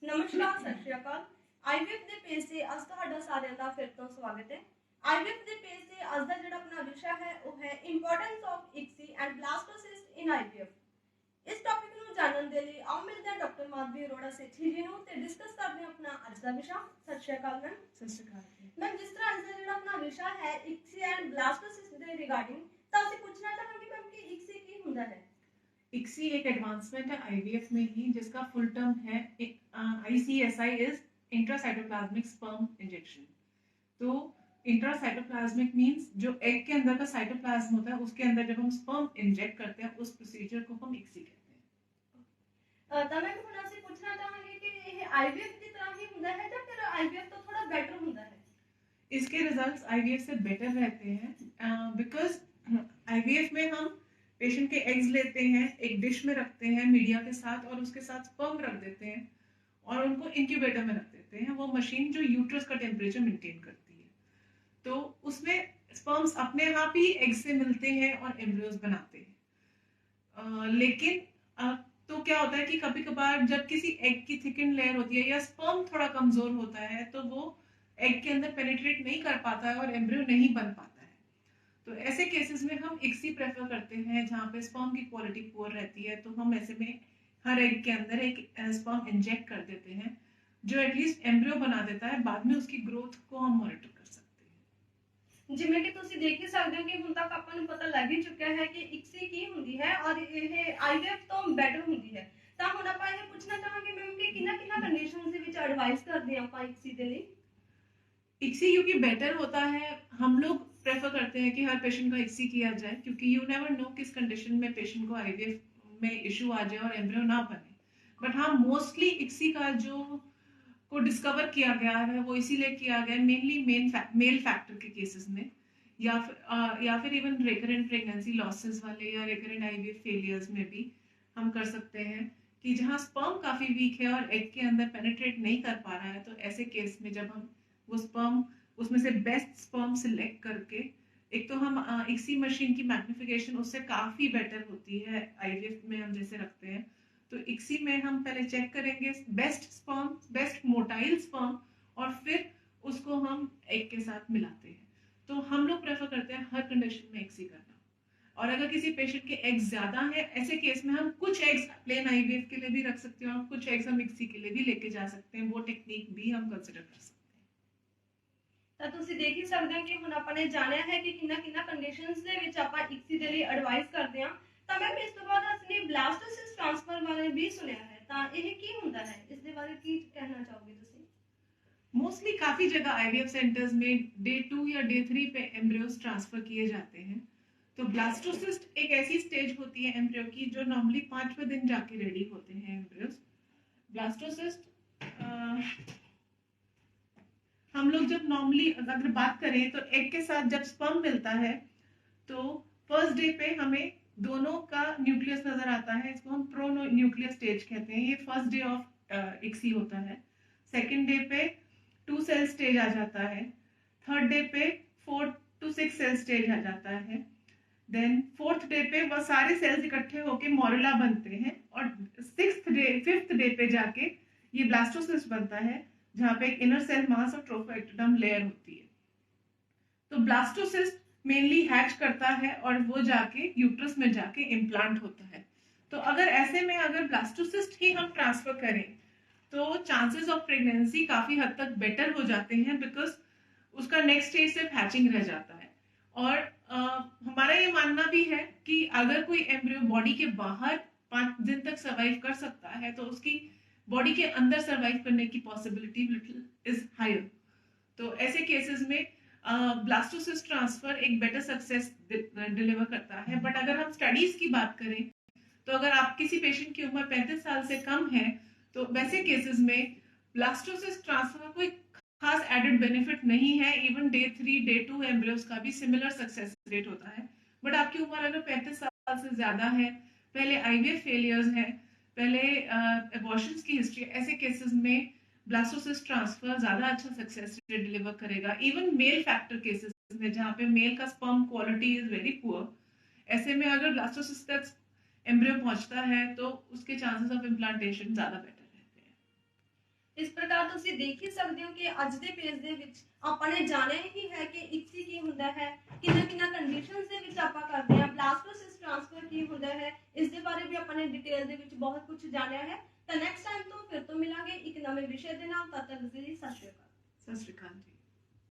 नमस्कार, सत श्री अकाल। आईवीएफ ਦੇ ਪੇਜ ਤੇ ਅੱਜ ਤੁਹਾਡਾ ਸਾਰਿਆਂ ਦਾ ਫਿਰ ਤੋਂ ਸਵਾਗਤ ਹੈ। आईवीएफ ਦੇ ਪੇਜ ਤੇ ਅੱਜ ਦਾ ਜਿਹੜਾ ਆਪਣਾ ਵਿਸ਼ਾ ਹੈ ਉਹ ਹੈ importance of ICSI and blastocyst in IVF. ਇਸ ਟੌਪਿਕ ਨੂੰ ਜਾਣਨ ਦੇ ਲਈ ਆਓ ਮਿਲਦੇ ਹਾਂ ਡਾਕਟਰ ਮਾਧਵੀ ਅਰੋੜਾ ਸੇਠੀ ਜੀ ਨੂੰ ਤੇ ਡਿਸਕਸ ਕਰਦੇ ਹਾਂ ਆਪਣਾ ਅੱਜ ਦਾ ਵਿਸ਼ਾ। ਸਤਿ ਸ਼੍ਰੀ ਅਕਾਲ ਮੈਮ। ਸਤਿ ਸ਼੍ਰੀ ਅਕਾਲ ਮੈਮ, ਜਿਸ ਤਰ੍ਹਾਂ ਅੱਜ ਦਾ ਜਿਹੜਾ ਆਪਣਾ ਵਿਸ਼ਾ ਹੈ ਇਕਸੀ ਐਂਡ ਬਲਾਸਟੋਸਿਸਟ ਦੇ ਰਿਗਾਰਡਿੰਗ, ਤਾਂ ਅਸੀਂ ਪੁੱਛਣਾ ਚਾਹਾਂਗੇ ਮੈਮ कि इक्सी ਕੀ ਹੁੰਦਾ है। इक्सी एक एडवांसमेंट है आईवीएफ में ही, जिसका फुल टर्म है ICSI is intracytoplasmic sperm injection. तो इंट्रासाइटोप्लाज्मिक मींस जो एग के अंदर का साइटोप्लाज्म होता है उसके अंदर जब हम स्पर्म इंजेक्ट करते हैं उस प्रोसीजर को हम इक्सी कहते हैं। ਤਾਂ ਮੈਂ ਹੁਣ ਅਸੀਂ ਪੁੱਛਣਾ ਚਾਹਾਂਗੇ ਕਿ ਇਹ आईवीएफ ਦੀ ਤਰ੍ਹਾਂ ਹੀ ਹੁੰਦਾ ਹੈ ਜਾਂ ਫਿਰ आईवीएफ ਤੋਂ ਥੋੜਾ ਬੈਟਰ ਹੁੰਦਾ है। इसके रिजल्ट्स आईवीएफ से बेटर रहते हैं बिकॉज आईवीएफ में हम पेशेंट के एग्स लेते हैं, एक डिश में रखते हैं मीडिया के साथ और उसके साथ स्पर्म रख देते हैं और उनको इंक्यूबेटर में रख देते हैं। वो मशीन जो यूट्रस का टेम्परेचर मेंटेन करती है, तो उसमें स्पर्म्स अपने आप ही एग से मिलते हैं और एम्ब्रियोज बनाते हैं। लेकिन तो क्या होता है कि कभी कभार जब किसी एग की थिकन लेयर होती है या स्पर्म थोड़ा कमजोर होता है तो वो एग के अंदर पेनिट्रेट नहीं कर पाता है और एम्ब्रियो नहीं बन पाता है। तो ऐसे केसेस में हम इक्सी प्रेफर करते हैं जहाँ पे स्पर्म की क्वालिटी पुअर रहती है। तो हम ऐसे में हर एग के अंदर एक स्पर्म इंजेक्ट कर देते हैं जो एटलीस्ट एम्ब्रियो बना देता है। बाद में उसकी ग्रोथ को हम मॉनिटर कर सकते हैं। ਜਿਵੇਂ ਕਿ ਤੁਸੀਂ ਦੇਖ ਹੀ ਸਕਦੇ ਹੋ ਕਿ ਹੁਣ ਤੱਕ ਆਪਾਂ ਨੂੰ ਪਤਾ ਲੱਗ ਹੀ ਚੁੱਕਿਆ ਹੈ ਕਿ ਇਕਸੀ ਕੀ ਹੁੰਦੀ ਹੈ ਔਰ ਇਹ ਆਈਵੀਐਫ ਤੋਂ ਬੈਟਰ ਹੁੰਦੀ ਹੈ। ਤਾਂ ਹੁਣ ਆਪਾਂ ਇਹ ਪੁੱਛਣਾ ਚਾਹਾਂਗੇ ਮੈਮ ਕਿ ਕਿੰਨਾ ਕੰਡੀਸ਼ਨਸ ਦੇ ਵਿੱਚ ਐਡਵਾਈਸ ਕਰਦੇ ਆ ਆਪਾਂ ਇਕਸੀ ਦੇ ਲਈ। इक्सी क्योंकि बेटर होता है, हम लोग प्रेफर करते हैं कि हर पेशेंट का इक्सी किया जाए क्योंकि यू नेवर नो किस कंडीशन में पेशेंट को आईवीएफ में इशू आ जाए और एम्ब्रियो ना बने। बट हाँ, मोस्टली इक्सी का जो को डिस्कवर किया गया है वो इसीलिए किया गया है मेनली मेल फैक्टर के केसेस में या फिर इवन रिकरेंट प्रेगनेंसी लॉसेस वाले या रिकरेंट आईवीएफ फेलियर्स में भी हम कर सकते हैं कि जहाँ स्पर्म काफी वीक है और एग के अंदर पेनिट्रेट नहीं कर पा रहा है। तो ऐसे केस में जब हम वो स्पर्म उसमें से बेस्ट स्पर्म सिलेक्ट करके, एक तो हम इक्सी मशीन की मैग्निफिकेशन उससे काफी बेटर होती है आईवीएफ में हम जैसे रखते हैं। तो इक्सी में हम पहले चेक करेंगे best sperm, best motile sperm और फिर उसको हम एग के साथ मिलाते हैं। तो हम लोग प्रेफर करते हैं हर कंडीशन में इक्सी करना। और अगर किसी पेशेंट के एग्स ज्यादा है, ऐसे केस में हम कुछ एग्स प्लेन आईवीएफ के लिए भी रख सकते हैं और कुछ एग्स हम इक्सी के लिए भी लेके जा सकते हैं। वो टेक्निक भी हम कंसिडर कर सकते हैं। ਤਾਂ ਤੁਸੀਂ ਦੇਖ ਹੀ ਸਕਦੇ ਹੋ ਕਿ ਹੁਣ ਆਪਾਂ ਨੇ ਜਾਣਿਆ ਹੈ ਕਿ ਕਿੰਨਾ ਕੰਡੀਸ਼ਨਸ ਦੇ ਵਿੱਚ ਆਪਾਂ ਇਕਸੀ ਦੇ ਲਈ ਐਡਵਾਈਸ ਕਰਦੇ ਹਾਂ। ਤਾਂ ਮੈਮ ਇਸ ਤੋਂ ਬਾਅਦ ਅਸੀਂ ਬਲਾਸਟੋਸਿਸ ਟ੍ਰਾਂਸਫਰ ਬਾਰੇ ਵੀ ਸੁਣਿਆ ਹੈ, ਤਾਂ ਇਹ ਕੀ ਹੁੰਦਾ ਹੈ, ਇਸ ਦੇ ਬਾਰੇ ਕੀ ਕਹਿਣਾ ਚਾਹੋਗੇ ਤੁਸੀਂ। मोस्टली काफी जगह आईवीएफ सेंटर्स में डे 2 या डे 3 पे एम्ब्रियोज ट्रांसफर किए जाते हैं। तो ब्लास्टोसिस्ट एक ऐसी स्टेज होती है एम्ब्रियो की जो नॉर्मली 5वें दिन जाके रेडी होते हैं एम्ब्रियोज। ब्लास्टोसिस्ट हम लोग जब नॉर्मली अगर बात करें तो एग के साथ जब स्पर्म मिलता है तो फर्स्ट डे पे हमें दोनों का न्यूक्लियस नजर आता है। इसको हम प्रो न्यूक्लियस स्टेज कहते हैं। ये फर्स्ट डे ऑफ इक्सी होता है। सेकेंड डे पे 2 सेल स्टेज आ जाता है। थर्ड डे पे 4 to 6 सेल स्टेज आ जाता है। देन फोर्थ डे पे वह सारे सेल्स इकट्ठे होके मोरुला बनते हैं और फिफ्थ डे पे जाके ये ब्लास्टोसिस्ट बनता है जहाँ पे एक इनर सेल मास और ट्रोफोएक्टोडर्म लेयर होती है। तो ब्लास्टोसिस्ट मेनली हैच करता है और वो जाके यूट्रस में जाके इम्प्लांट होता है। तो अगर ऐसे में अगर ब्लास्टोसिस्ट ही हम ट्रांसफर करें तो चांसेस ऑफ प्रेगनेंसी काफी हद तक बेटर हो जाते हैं बिकॉज उसका नेक्स्ट स्टेज सिर्फ हैचिंग रह जाता है। और हमारा ये मानना भी है कि अगर कोई एम्ब्रियो बॉडी के बाहर 5 दिन तक सर्वाइव कर सकता है तो उसकी बॉडी के अंदर सर्वाइव करने की पॉसिबिलिटी लिटिल इज हायर। तो ऐसे केसेस में ब्लास्टोसिस्ट ट्रांसफर एक बेटर सक्सेस डिलीवर करता है। बट अगर हम स्टडीज की बात करें तो अगर आप किसी पेशेंट की उम्र 35 साल से कम है तो वैसे केसेस में ब्लास्टोसिस्ट ट्रांसफर कोई खास एडेड बेनिफिट नहीं है। इवन डे 3 डे 2 एम्ब्रियोज का भी सिमिलर सक्सेस रेट होता है। बट आपकी उम्र अगर 35 साल से ज्यादा है, पहले आईवीएफ फेलियर्स है, पहले एबॉर्शंस की हिस्ट्री, ऐसे केसेस में ब्लास्टोसिस्ट ट्रांसफर ज्यादा अच्छा सक्सेस रेट डिलीवर करेगा। इवन मेल फैक्टर केसेस में जहाँ पे मेल का sperm quality is very poor, ऐसे में अगर ब्लास्टोसिस्ट तक एम्ब्रियो पहुंचता है तो उसके चांसेस ऑफ इम्प्लांटेशन ज्यादा बेटर रहते हैं। इस प्रकार ਤੁਸੀਂ ਦੇਖ ਹੀ ਸਕਦੇ ਹੋ ਕਿ ਅੱਜ ਦੇ ਪੇਜ ਦੇ ਵਿੱਚ ਆਪਾਂ ਨੇ ਜਾਣਿਆ ਹੀ ਹੈ ਕਿ ਇਕਸੀ ਕੀ ਹੁੰਦਾ ਹੈ, ਕਿੰਨਾ ਕੰਡੀਸ਼ਨਸ ਦੇ ਵਿੱਚ ਆਪਾਂ ਕਰਦੇ ਹਾਂ, ਬਲਾਸਟੋਸਿਸਟ ਟ੍ਰਾਂਸਫਰ ਕੀ ਹੁੰਦਾ ਹੈ, ਇਸ ਦੇ ਬਾਰੇ ਵੀ ਆਪਾਂ ਨੇ ਡਿਟੇਲ ਦੇ ਵਿੱਚ ਬਹੁਤ ਕੁਝ ਜਾਣਿਆ ਹੈ। ਤਾਂ ਨੈਕਸਟ ਟਾਈਮ ਤੋਂ ਫਿਰ ਤੋਂ ਮਿਲਾਂਗੇ ਇੱਕ ਨਵੇਂ ਵਿਸ਼ੇ ਦੇ ਨਾਲ। ਤਦ ਤੱਕ ਲਈ ਸਤਿ ਸ਼੍ਰੀ ਅਕਾਲ। सत श्री अकाल जी।